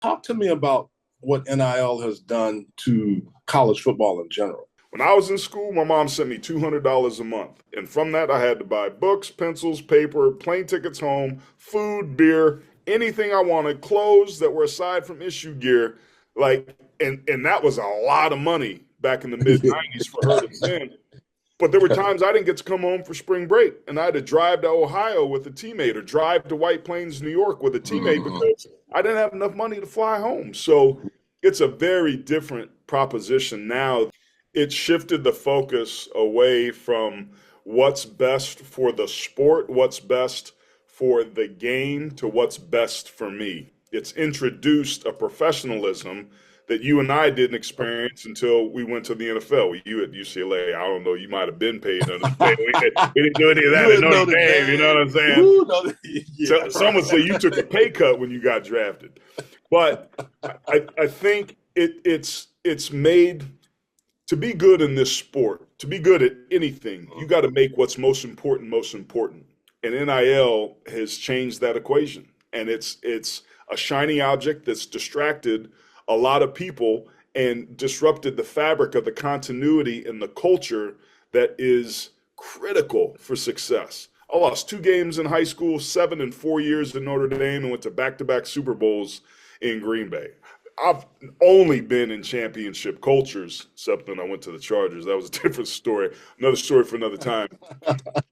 Talk to me about what NIL has done to college football in general. When I was in school, my mom sent me $200 a month. And from that, I had to buy books, pencils, paper, plane tickets home, food, beer, anything I wanted, clothes that were aside from issue gear. And that was a lot of money back in the mid 90s for her to send. But there were times I didn't get to come home for spring break, and I had to drive to Ohio with a teammate or drive to White Plains, New York with a teammate Mhm. because I didn't have enough money to fly home. So it's a very different proposition now. It shifted the focus away from what's best for the sport, what's best for the game, to what's best for me. It's introduced a professionalism that you and I didn't experience until we went to the NFL. You at UCLA, I don't know, you might have been paid to understand. We didn't do any of that You at in Notre Notre Dame, you know what Dame? I'm saying? Woo, Notre, yeah, So some would say you took a right. pay cut when you got drafted. But I think it's made to be good in this sport, to be good at anything, you got to make what's most important most important. And NIL has changed that equation. And it's a shiny object that's distracted a lot of people and disrupted the fabric of the continuity and the culture that is critical for success. I lost 2 games in high school, 7 and 4 years in Notre Dame, and went to back-to-back Super Bowls in Green Bay. I've only been in championship cultures, except when I went to the Chargers. That was a different story. Another story for another time.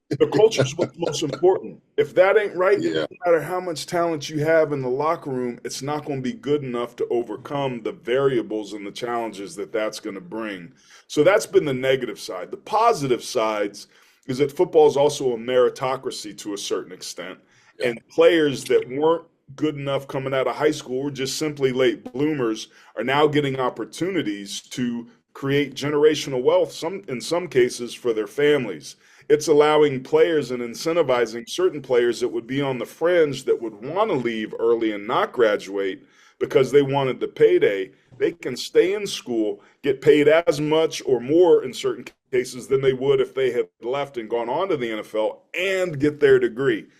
The culture is what's most important. If that ain't right, no Yeah, matter how much talent you have in the locker room, it's not going to be good enough to overcome the variables and the challenges that that's going to bring. So that's been the negative side. The positive sides is that football is also a meritocracy to a certain extent, yeah. and players that weren't good enough coming out of high school or just simply late bloomers are now getting opportunities to create generational wealth, some in some cases for their families. It's allowing players and incentivizing certain players that would be on the fringe that would want to leave early and not graduate because they wanted the payday. They can stay in school, get paid as much or more in certain cases than they would if they had left and gone on to the NFL and get their degree.